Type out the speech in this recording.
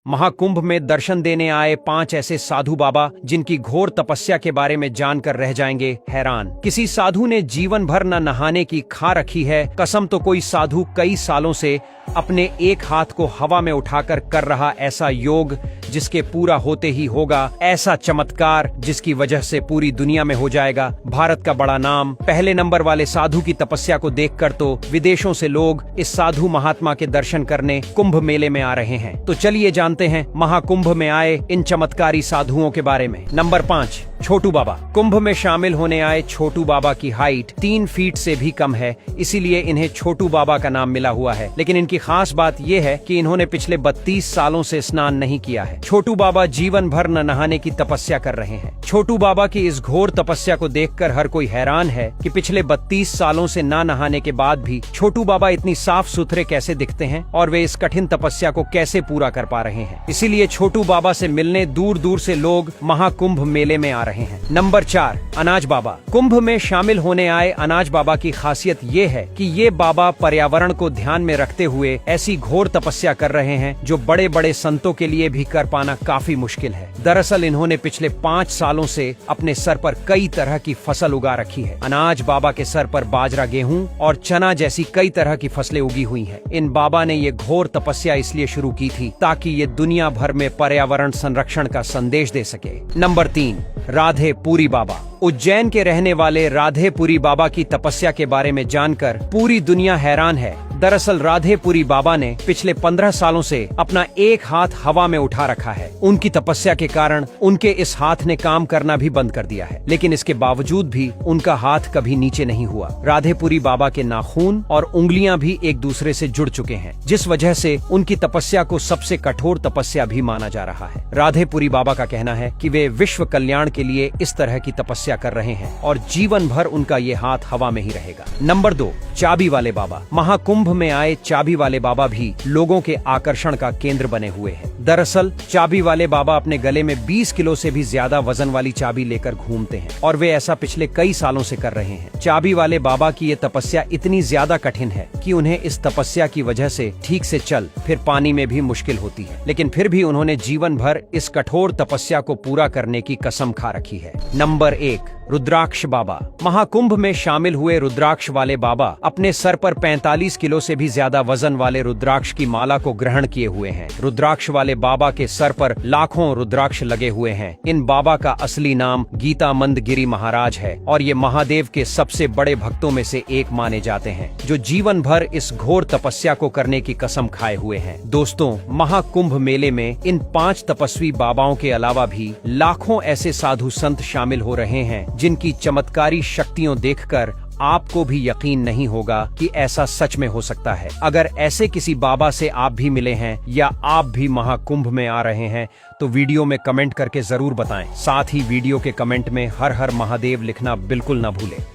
महाकुंभ में दर्शन देने आए 5 ऐसे साधु बाबा जिनकी घोर तपस्या के बारे में जानकर रह जाएंगे हैरान। किसी साधु ने जीवन भर न नहाने की खा रखी है कसम, तो कोई साधु कई सालों से अपने एक हाथ को हवा में उठाकर कर रहा ऐसा योग जिसके पूरा होते ही होगा ऐसा चमत्कार जिसकी वजह से पूरी दुनिया में हो जाएगा भारत का बड़ा नाम। पहले नंबर वाले साधु की तपस्या को देखकर तो विदेशों से लोग इस साधु महात्मा के दर्शन करने कुंभ मेले में आ रहे हैं। तो चलिए जानते हैं महाकुंभ में आए इन चमत्कारी साधुओं के बारे में। नंबर 5, छोटू बाबा। कुंभ में शामिल होने आए छोटू बाबा की हाइट 3 फीट से भी कम है, इसीलिए इन्हें छोटू बाबा का नाम मिला हुआ है। लेकिन इनकी खास बात यह है कि इन्होंने पिछले 32 सालों से स्नान नहीं किया है। छोटू बाबा जीवन भर न नहाने की तपस्या कर रहे हैं। छोटू बाबा की इस घोर तपस्या को देखकर हर कोई हैरान है कि पिछले 32 सालों से ना नहाने के बाद भी छोटू बाबा इतनी साफ सुथरे कैसे दिखते हैं और वे इस कठिन तपस्या को कैसे पूरा कर पा रहे हैं। इसीलिए छोटू बाबा से मिलने दूर दूर से लोग महाकुंभ मेले में आ रहे हैं। नंबर 4, अनाज बाबा। कुंभ में शामिल होने आए अनाज बाबा की खासियत ये है कि ये बाबा पर्यावरण को ध्यान में रखते हुए ऐसी घोर तपस्या कर रहे हैं जो बड़े बड़े संतों के लिए भी कर पाना काफी मुश्किल है। दरअसल इन्होंने पिछले 5 सालों से अपने सर पर कई तरह की फसल उगा रखी है। अनाज बाबा के सर पर बाजरा, गेहूं और चना जैसी कई तरह की फसलें उगी हुई हैं। इन बाबा ने ये घोर तपस्या इसलिए शुरू की थी ताकि ये दुनिया भर में पर्यावरण संरक्षण का संदेश दे सके। नंबर 3, राधे पुरी बाबा। उज्जैन के रहने वाले राधे पुरी बाबा की तपस्या के बारे में जानकर पूरी दुनिया हैरान है। दरअसल राधे पुरी बाबा ने पिछले 15 सालों से अपना एक हाथ हवा में उठा रखा है। उनकी तपस्या के कारण उनके इस हाथ ने काम करना भी बंद कर दिया है, लेकिन इसके बावजूद भी उनका हाथ कभी नीचे नहीं हुआ। राधे पुरी बाबा के नाखून और उंगलियां भी एक दूसरे से जुड़ चुके हैं, जिस वजह से उनकी तपस्या को सबसे कठोर तपस्या भी माना जा रहा है। राधे पुरी बाबा का कहना है कि वे विश्व कल्याण के लिए इस तरह की तपस्या कर रहे हैं और जीवन भर उनका ये हाथ हवा में ही रहेगा। नंबर 2, चाबी वाले बाबा। महाकुंभ में आए चाबी वाले बाबा भी लोगों के आकर्षण का केंद्र बने हुए हैं। दरअसल चाबी वाले बाबा अपने गले में 20 किलो से भी ज्यादा वजन वाली चाबी लेकर घूमते हैं और वे ऐसा पिछले कई सालों से कर रहे हैं। चाबी वाले बाबा की ये तपस्या इतनी ज्यादा कठिन है कि उन्हें इस तपस्या की वजह से ठीक से चल फिर पानी में भी मुश्किल होती है, लेकिन फिर भी उन्होंने जीवन भर इस कठोर तपस्या को पूरा करने की कसम खा रखी है। नंबर 1, रुद्राक्ष बाबा। महाकुंभ में शामिल हुए रुद्राक्ष वाले बाबा अपने सर पर 45 किलो से भी ज्यादा वजन वाले रुद्राक्ष की माला को ग्रहण किए हुए हैं। रुद्राक्ष वाले बाबा के सर पर लाखों रुद्राक्ष लगे हुए हैं। इन बाबा का असली नाम गीतामंद गिरी महाराज है और ये महादेव के सबसे बड़े भक्तों में से एक माने जाते हैं, जो जीवन भर इस घोर तपस्या को करने की कसम खाए हुए हैं। दोस्तों, महाकुंभ मेले में इन 5 तपस्वी बाबाओं के अलावा भी लाखों ऐसे साधु संत शामिल हो रहे हैं जिनकी चमत्कारी शक्तियों देखकर आपको भी यकीन नहीं होगा कि ऐसा सच में हो सकता है। अगर ऐसे किसी बाबा से आप भी मिले हैं या आप भी महाकुंभ में आ रहे हैं तो वीडियो में कमेंट करके जरूर बताएं। साथ ही वीडियो के कमेंट में हर हर महादेव लिखना बिल्कुल न भूलें।